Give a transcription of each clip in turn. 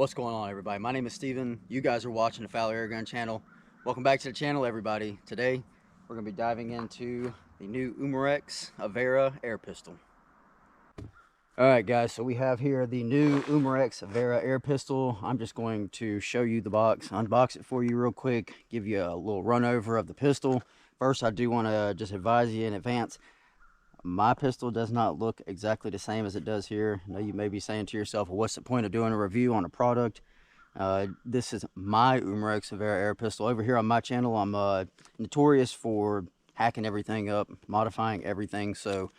What's going on, everybody? My name is Steven. You guys are watching the Fowler Airgun channel. Welcome back to the channel, everybody. Today we're going to be diving into the new Umarex Avera AirPistol. Alright guys, so we have here the new Umarex Avera AirPistol. I'm just going to show you the box, unbox it for you real quick, give you a little run over of the pistol. First, I do want to just advise you in advance, my pistol does not look exactly the same as it does here. I know you may be saying to yourself, well, what's the point of doing a review on a product? This is my Umarex Avera AirPistol. Over here on my channel, I'm notorious for hacking everything up, modifying everything. So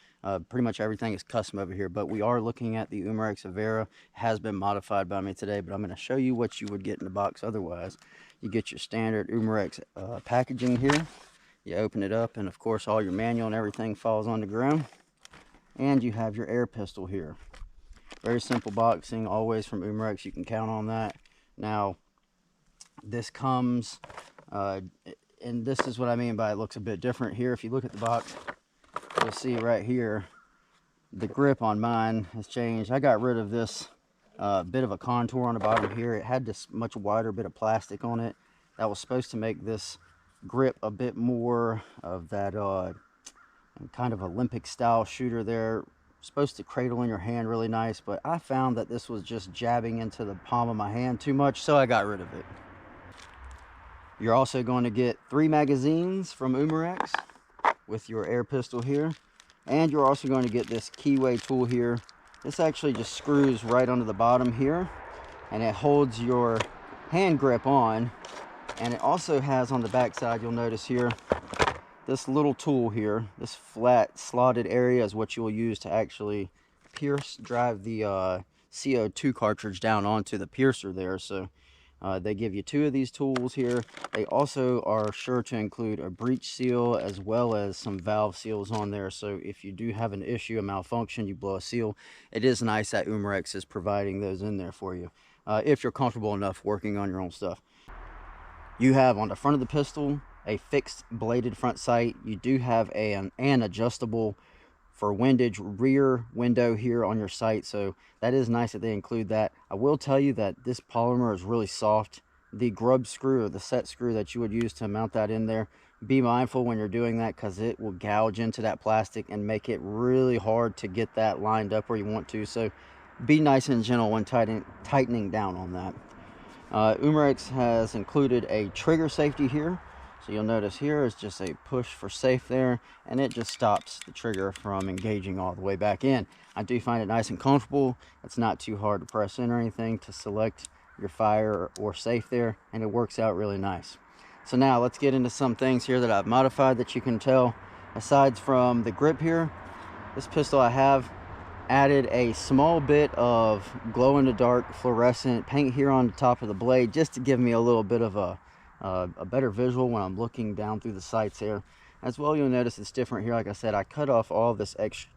pretty much everything is custom over here. But we are looking at the Umarex Avera. It has been modified by me today, but I'm going to show you what you would get in the box otherwise. You get your standard Umarex packaging here. You open it up, and of course all your manual and everything falls on the ground. And you have your air pistol here. Very simple boxing, always from Umarex. You can count on that. Now, this comes, and this is what I mean by it looks a bit different here. If you look at the box, you'll see right here, the grip on mine has changed. I got rid of this bit of a contour on the bottom here. It had this much wider bit of plastic on it that was supposed to make this grip a bit more of that kind of Olympic style shooter there, supposed to cradle in your hand really nice, but I found that this was just jabbing into the palm of my hand too much, so I got rid of it. You're also going to get 3 magazines from Umarex with your air pistol here, and you're also going to get this keyway tool here. This actually just screws right onto the bottom here, and it holds your hand grip on. And it also has on the back side, you'll notice here, this little tool here, this flat slotted area is what you'll use to actually drive the CO2 cartridge down onto the piercer there. So they give you 2 of these tools here. They also are sure to include a breech seal as well as some valve seals on there. So if you do have an issue, a malfunction, you blow a seal, it is nice that Umarex is providing those in there for you if you're comfortable enough working on your own stuff. You have on the front of the pistol a fixed bladed front sight. You do have an adjustable for windage rear window here on your sight, so that is nice that they include that. I will tell you that this polymer is really soft. The grub screw or the set screw that you would use to mount that in there, be mindful when you're doing that because it will gouge into that plastic and make it really hard to get that lined up where you want to. So be nice and gentle when tightening down on that. Umarex has included a trigger safety here, so you'll notice here is just a push for safe there, and it just stops the trigger from engaging all the way back in. I do find it nice and comfortable. It's not too hard to press in or anything to select your fire or safe there, and it works out really nice. So now let's get into some things here that I've modified that you can tell. Aside from the grip here, this pistol I have added a small bit of glow-in-the-dark fluorescent paint here on the top of the blade just to give me a little bit of a better visual when I'm looking down through the sights there. As well, you'll notice it's different here. Like I said, I cut off all this extra,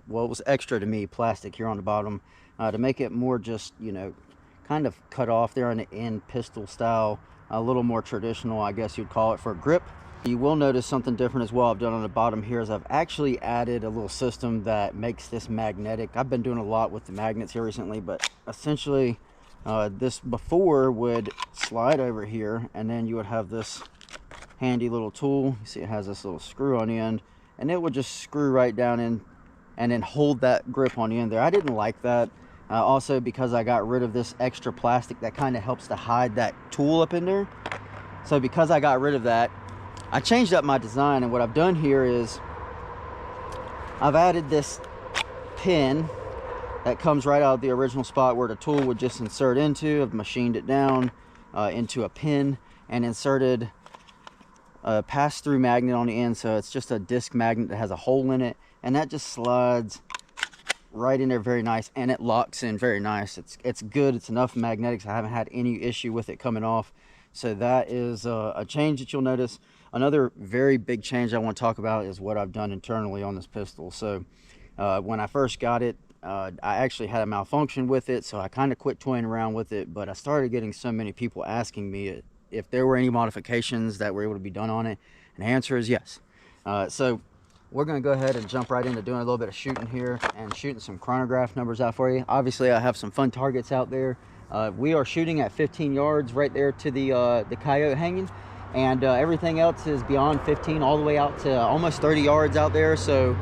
well, it was extra to me, plastic here on the bottom to make it more just, you know, kind of cut off there on the end, pistol style, a little more traditional, I guess you'd call it, for grip. You will notice something different as well I've done on the bottom here is I've actually added a little system that makes this magnetic. I've been doing a lot with the magnets here recently, but essentially this before would slide over here, and then you would have this handy little tool. You see it has this little screw on the end, and it would just screw right down in and then hold that grip on the end there. I didn't like that. Also because I got rid of this extra plastic that kind of helps to hide that tool up in there. So because I got rid of that, I changed up my design, and what I've done here is I've added this pin that comes right out of the original spot where the tool would just insert into. I've machined it down into a pin and inserted a pass-through magnet on the end, so it's just a disc magnet that has a hole in it, and that just slides right in there very nice, and it locks in very nice. It's good. It's enough magnetics. I haven't had any issue with it coming off. So that is a change that you'll notice. Another very big change I want to talk about is what I've done internally on this pistol. So when I first got it, I actually had a malfunction with it, so I kind of quit toying around with it, but I started getting so many people asking me if there were any modifications that were able to be done on it, and the answer is yes. So we're going to go ahead and jump right into doing a little bit of shooting here and shooting some chronograph numbers out for you. Obviously, I have some fun targets out there We are shooting at 15 yards right there to the coyote hanging, and everything else is beyond 15 all the way out to almost 30 yards out there. So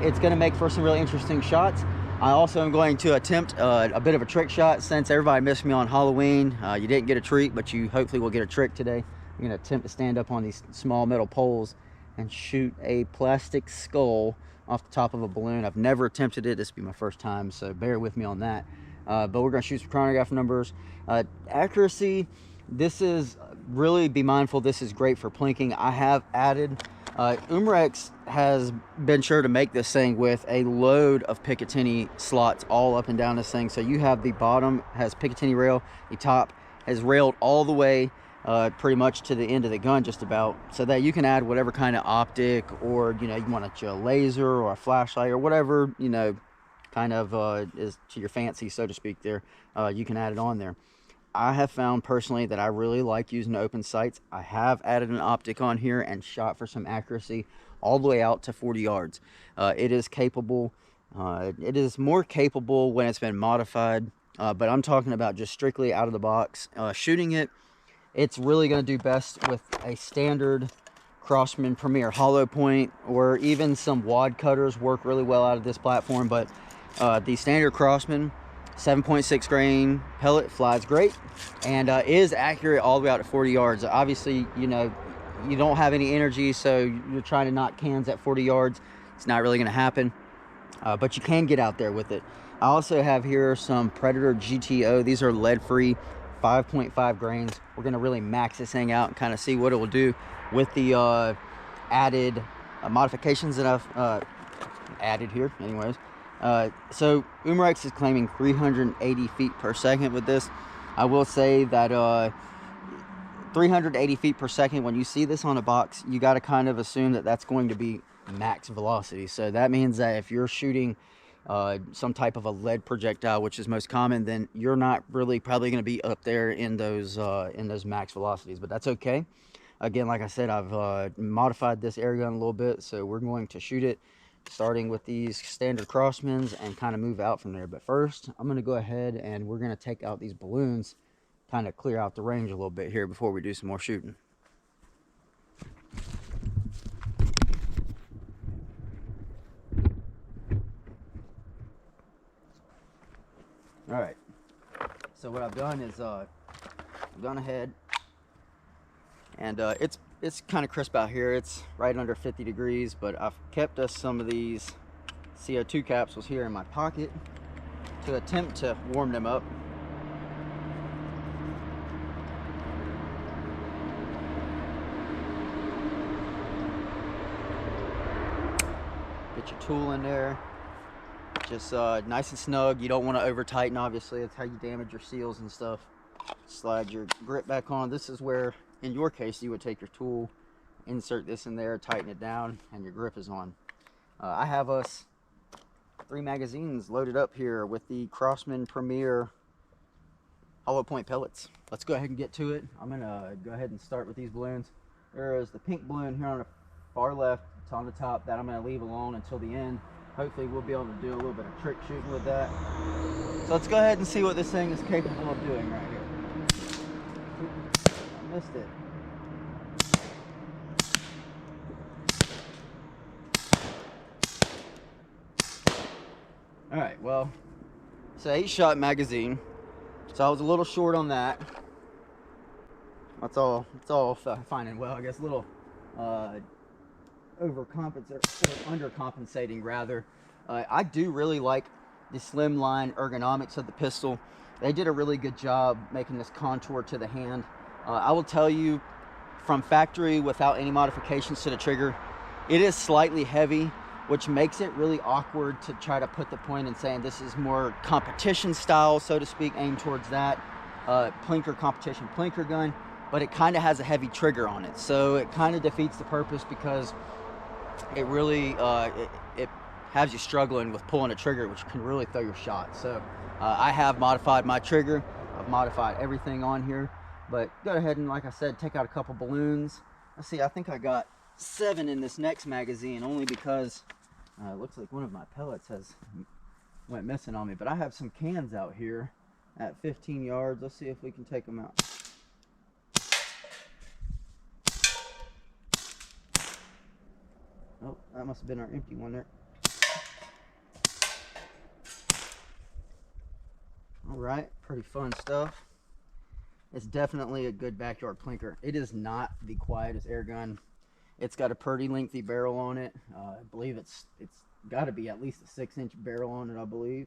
it's going to make for some really interesting shots. I also am going to attempt a bit of a trick shot. Since everybody missed me on Halloween, you didn't get a treat, but you hopefully will get a trick today. I'm going to attempt to stand up on these small metal poles and shoot a plastic skull off the top of a balloon. I've never attempted it. This will be my first time, so bear with me on that. But we're going to shoot some chronograph numbers. Accuracy, this is really, be mindful, this is great for plinking. I have added, Umarex has been sure to make this thing with a load of Picatinny slots all up and down this thing. So you have the bottom has Picatinny rail, the top has railed all the way pretty much to the end of the gun just about, so that you can add whatever kind of optic, or you want a laser or a flashlight or whatever kind of is to your fancy, so to speak. There you can add it on there. I have found personally that I really like using open sights. I have added an optic on here and shot for some accuracy all the way out to 40 yards. It is capable. It is more capable when it's been modified, but I'm talking about just strictly out of the box. Shooting it, it's really going to do best with a standard Crosman Premier hollow point, or even some wad cutters work really well out of this platform. But the standard Crosman 7.6 grain pellet flies great, and is accurate all the way out to 40 yards. Obviously, you don't have any energy, so you're trying to knock cans at 40 yards. It's not really going to happen, but you can get out there with it. I also have here some Predator GTO. These are lead-free, 5.5 grains. We're going to really max this thing out and kind of see what it will do with the added modifications that I've added here anyways. So Umarex is claiming 380 feet per second with this. I will say that 380 feet per second, when you see this on a box, you got to kind of assume that that's going to be max velocity. So that means that if you're shooting some type of a lead projectile, which is most common, then you're not really probably going to be up there in those max velocities. But that's okay. Again, like I said, I've modified this air gun a little bit, so we're going to shoot it starting with these standard Crossmans and kind of move out from there. But first, I'm going to go ahead and we're going to take out these balloons, kind of clear out the range a little bit here before we do some more shooting. All right, so what I've done is I've gone ahead and it's kind of crisp out here. It's right under 50 degrees, but I've kept us some of these CO2 capsules here in my pocket to attempt to warm them up. Get your tool in there, just nice and snug. You don't want to over tighten, obviously. That's how you damage your seals and stuff. Slide your grip back on. This is where, in your case, you would take your tool, insert this in there, tighten it down, and your grip is on. I have us 3 magazines loaded up here with the Crosman Premier hollow point pellets. Let's go ahead and get to it. I'm gonna go ahead and start with these balloons. There is the pink balloon here on the far left. It's on the top. That I'm gonna leave alone until the end. Hopefully we'll be able to do a little bit of trick shooting with that. So let's go ahead and see what this thing is capable of doing right here. I missed it. All right, well, it's an 8-shot magazine, so I was a little short on that. It's all fine and well. I guess a little overcompensating, or undercompensating rather. I do really like the slimline ergonomics of the pistol. They did a really good job making this contour to the hand. I will tell you, from factory, without any modifications to the trigger, it is slightly heavy, which makes it really awkward to try to put the point in saying this is more competition style, so to speak, aimed towards that plinker competition plinker gun, but it kind of has a heavy trigger on it, so it kind of defeats the purpose, because it really it has you struggling with pulling a trigger, which can really throw your shot. So I have modified my trigger. I've modified everything on here, but go ahead and, like I said, take out a couple balloons. Let's see, I think I got 7 in this next magazine, only because it looks like one of my pellets went missing on me. But I have some cans out here, at 15 yards. Let's see if we can take them out. Oh, that must have been our empty one there. All right, pretty fun stuff. It's definitely a good backyard plinker. It is not the quietest air gun. It's got a pretty lengthy barrel on it. I believe it's got to be at least a 6-inch barrel on it, I believe.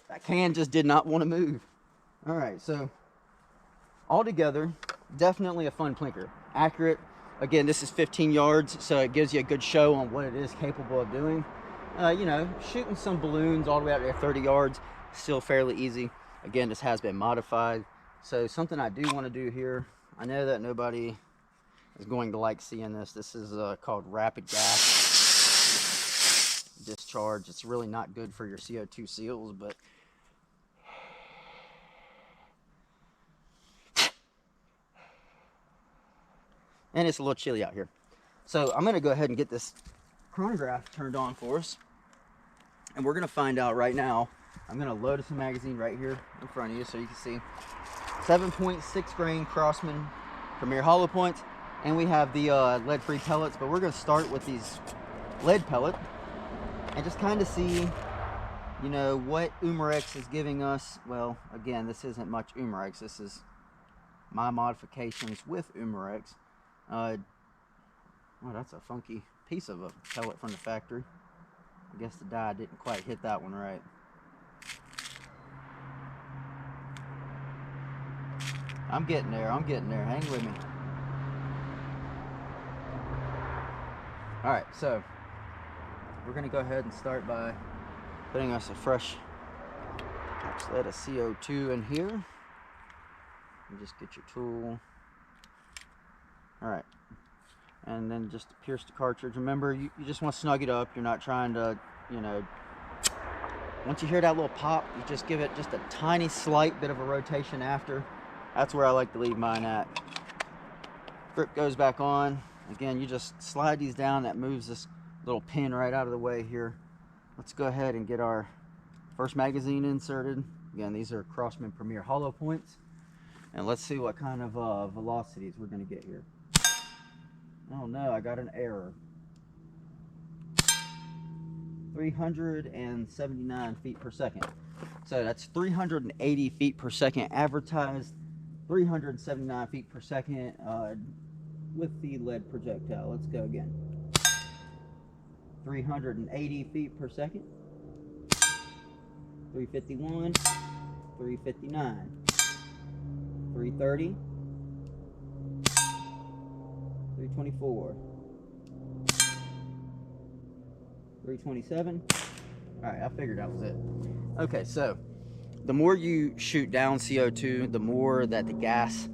That can just did not want to move. All right, so altogether, definitely a fun plinker. Accurate. Again, this is 15 yards, so it gives you a good show on what it is capable of doing. You know, shooting some balloons all the way out there 30 yards, still fairly easy. Again, this has been modified. So something I do want to do here, I know that nobody is going to like seeing this. This is called rapid gas discharge. It's really not good for your CO2 seals, but and it's a little chilly out here. So I'm going to go ahead and get this chronograph turned on for us. And we're going to find out right now. I'm going to load us a magazine right here in front of you so you can see. 7.6 grain Craftsman Premier hollow points. And we have the lead-free pellets. But we're going to start with these lead pellet. And just kind of see, you know, what Umarex is giving us. Well, again, this isn't much Umarex. This is my modifications with Umarex. Oh, that's a funky piece of a pellet from the factory. I guess the die didn't quite hit that one right. I'm getting there. I'm getting there. Hang with me. All right, so we're going to go ahead and start by putting us a fresh let a CO2 in here. And just get your tool. All right, and then just pierce the cartridge. Remember, you just want to snug it up. You're not trying to, you know, once you hear that little pop, you just give it just a tiny slight bit of a rotation after. That's where I like to leave mine at. Grip goes back on. Again, you just slide these down. That moves this little pin right out of the way here. Let's go ahead and get our first magazine inserted. Again, these are Craftsman Premier hollow points. And let's see what kind of velocities we're going to get here. Oh no, I got an error. 379 feet per second. So that's 380 feet per second advertised, 379 feet per second with the lead projectile. Let's go again. 380 feet per second. 351, 359, 330, 324, 327. All right, I figured that was it. Okay, so the more you shoot down CO2, the more that the gas,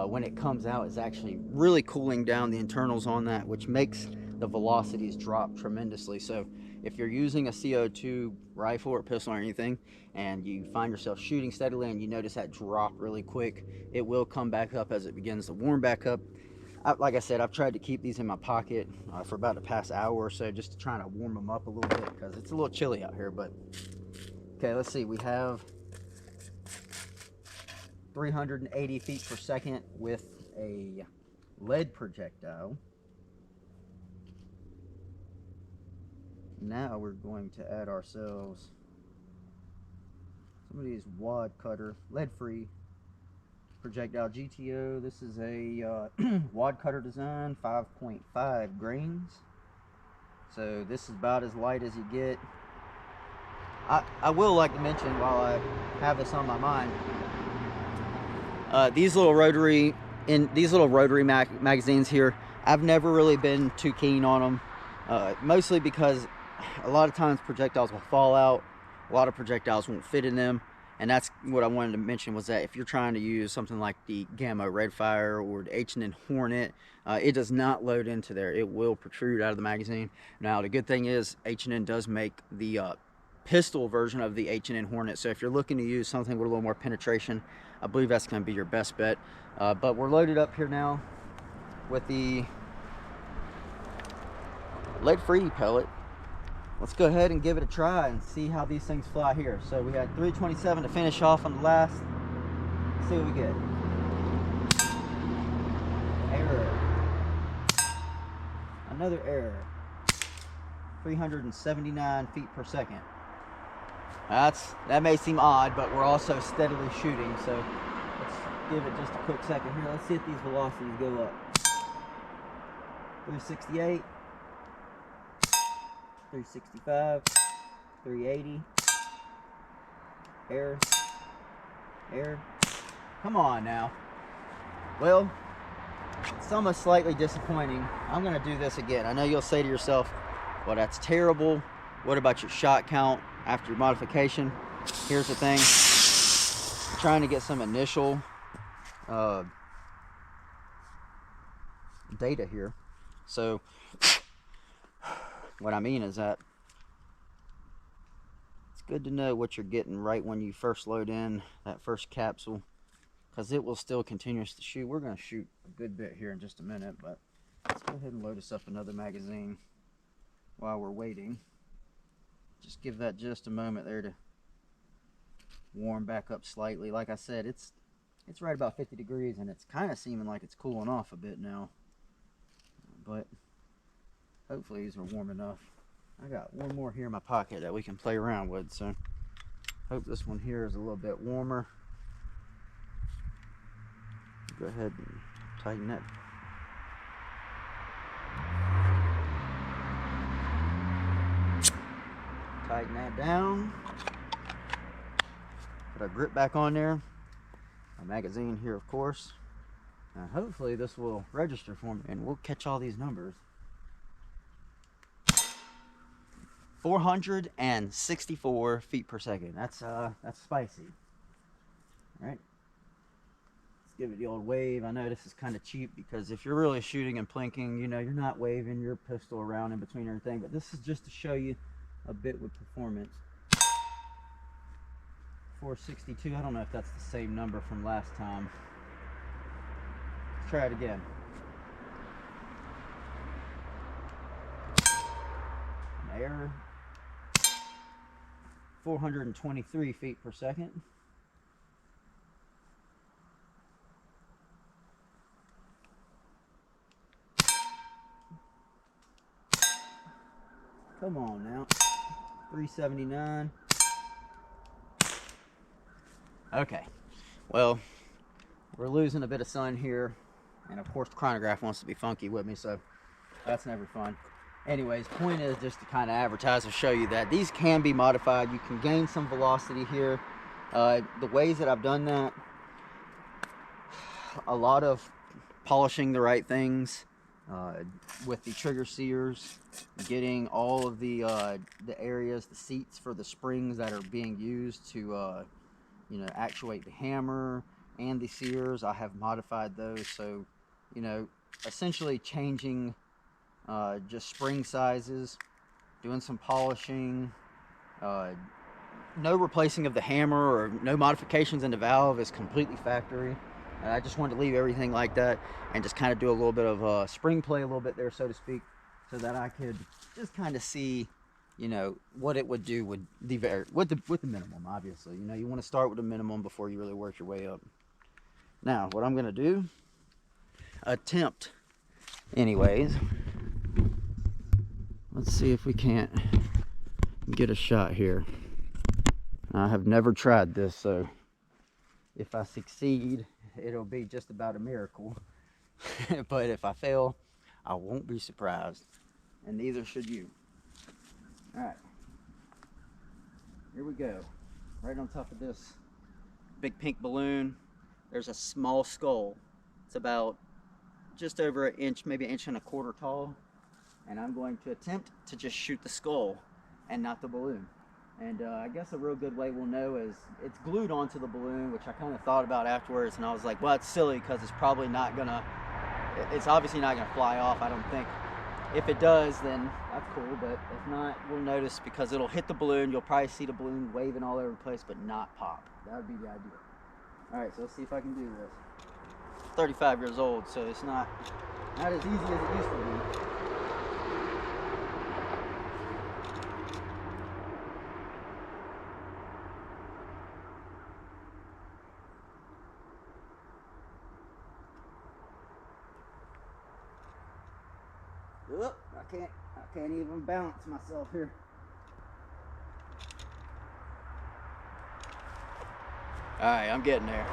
when it comes out, is actually really cooling down the internals on that, which makes the velocities drop tremendously. So if you're using a CO2 rifle or pistol or anything, and you find yourself shooting steadily and you notice that drop really quick, it will come back up as it begins to warm back up. Like I said, I've tried to keep these in my pocket for about the past hour or so, just trying to warm them up a little bit because it's a little chilly out here. But okay, let's see. We have 380 feet per second with a lead projectile. Now we're going to add ourselves some of these wad cutter, lead-free projectile GTO. This is a wad cutter design, 5.5 grains. So this is about as light as you get. I will like to mention, while I have this on my mind, these little rotary magazines here, I've never really been too keen on them, mostly because a lot of times projectiles will fall out, a lot of projectiles won't fit in them. And that's what I wanted to mention, was that if you're trying to use something like the Gamma Redfire or the H&N Hornet, it does not load into there. It will protrude out of the magazine. Now, the good thing is H&N does make the pistol version of the H&N Hornet. So if you're looking to use something with a little more penetration, I believe that's going to be your best bet. But we're loaded up here now with the lead-free pellet. Let's go ahead and give it a try and see how these things fly here. So we had 327 to finish off on the last. Let's see what we get. Error. Another error. 379 feet per second. That may seem odd, but we're also steadily shooting, so let's give it just a quick second here. Let's see if these velocities go up. 368, 365, 380. Error. Come on now. Well, some are slightly disappointing. I'm going to do this again. I know you'll say to yourself, well, that's terrible. What about your shot count after your modification? Here's the thing. I'm trying to get some initial data here. So what I mean is that it's good to know what you're getting right when you first load in that first capsule, because it will still continue to shoot. We're going to shoot a good bit here in just a minute, but let's go ahead and load us up another magazine while we're waiting. Just give that just a moment there to warm back up slightly. Like I said, it's right about 50 degrees, and it's kind of seeming like it's cooling off a bit now, but hopefully these are warm enough. I got one more here in my pocket that we can play around with, so hope this one here is a little bit warmer. Go ahead and tighten that. Tighten that down. Put our grip back on there. Our magazine here, of course. And hopefully this will register for me and we'll catch all these numbers. 464 feet per second. That's spicy. All right. Let's give it the old wave. I know this is kind of cheap because if you're really shooting and plinking, you know, you're not waving your pistol around in between everything, but this is just to show you a bit with performance. 462. I don't know if that's the same number from last time. Let's try it again. An error. 423 feet per second. Come on now. 379. Okay. Well, we're losing a bit of sun here. And of course the chronograph wants to be funky with me, so that's never fun. Anyways, point is just to kind of advertise and show you that these can be modified. You can gain some velocity here. The ways that I've done that, a lot of polishing the right things with the trigger sears, getting all of the areas, the seats for the springs that are being used to you know, actuate the hammer and the sears. I have modified those, so you know, essentially changing just spring sizes, doing some polishing, no replacing of the hammer or no modifications in the valve, is completely factory. I just wanted to leave everything like that and just kind of do a little bit of spring play a little bit there, so to speak, so that I could just kind of see, you know, what it would do with the minimum. Obviously, you know, you want to start with a minimum before you really work your way up. Now, what I'm going to do, attempt anyways, let's see if we can't get a shot here. I have never tried this, so if I succeed, it'll be just about a miracle. But if I fail, I won't be surprised, and neither should you. All right, here we go. Right on top of this big pink balloon, there's a small skull. It's about just over an inch, maybe an inch and a quarter tall, and I'm going to attempt to just shoot the skull and not the balloon. And I guess a real good way we'll know is it's glued onto the balloon, which I kind of thought about afterwards, and I was like, well, it's silly because it's probably not gonna, it's obviously not gonna fly off, I don't think. If it does, then that's cool, but if not, we'll notice because it'll hit the balloon. You'll probably see the balloon waving all over the place, but not pop. That would be the idea. All right, so let's see if I can do this. 35 years old, so it's not as easy as it used to be. Oop, I can't even balance myself here. All right, I'm getting there.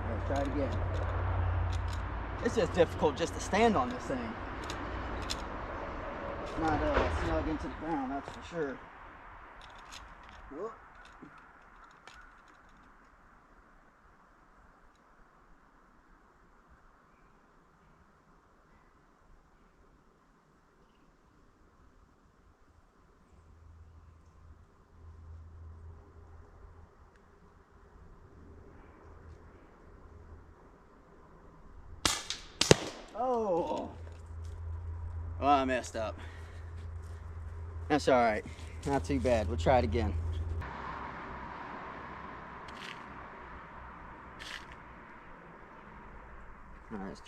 Let's try it again. It's just difficult just to stand on this thing. It's not snug into the ground, that's for sure. Whoop. Oh, well, I messed up. That's all right, not too bad. We'll try it again. All right.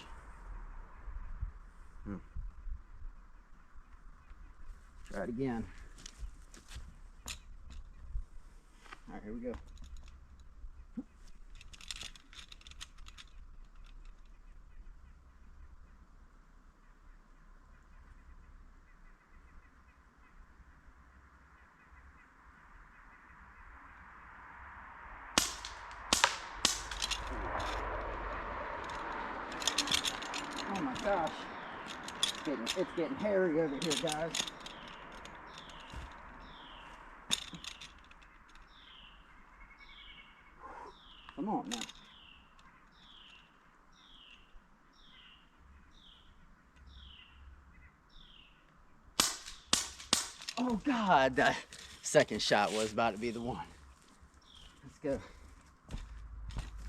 Try it again. All right, here we go. Oh my gosh, it's getting hairy over here, guys. Come on now. Oh God, that second shot was about to be the one. Let's go.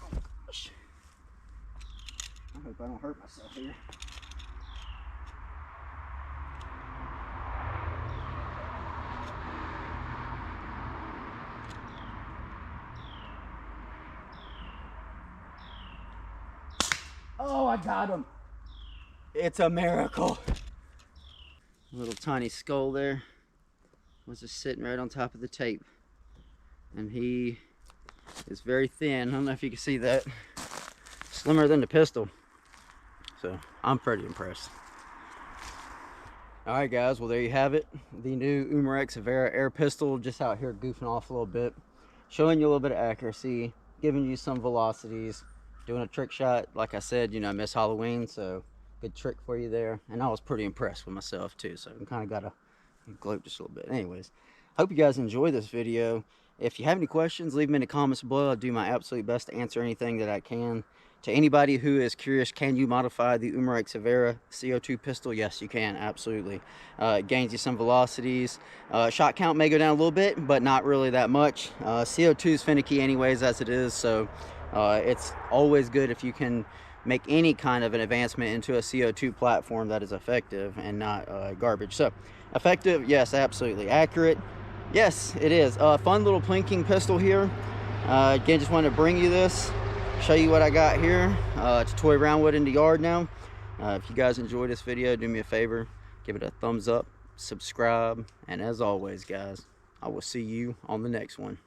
Oh gosh. I hope I don't hurt myself here. Oh, I got him. It's a miracle. Little tiny skull there was just sitting right on top of the tape. And he is very thin. I don't know if you can see that. Slimmer than the pistol. So I'm pretty impressed. Alright guys, well there you have it. The new Umarex Avera AirPistol, just out here goofing off a little bit. Showing you a little bit of accuracy, giving you some velocities, doing a trick shot. Like I said, you know, I miss Halloween, so good trick for you there. And I was pretty impressed with myself too, so I kind of got to gloat just a little bit. Anyways, hope you guys enjoy this video. If you have any questions, leave them in the comments below. I'll do my absolute best to answer anything that I can. To anybody who is curious, can you modify the Umarex Avera CO2 pistol? Yes, you can, absolutely. It gains you some velocities. Shot count may go down a little bit, but not really that much. CO2 is finicky anyways as it is, so it's always good if you can make any kind of an advancement into a CO2 platform that is effective and not garbage. So, effective, yes, absolutely. Accurate, yes, it is. Fun little plinking pistol here. Again, just wanted to bring you this, show you what I got here to toy around with in the yard now. If you guys enjoyed this video, do me a favor, give it a thumbs up, subscribe, and as always guys, I will see you on the next one.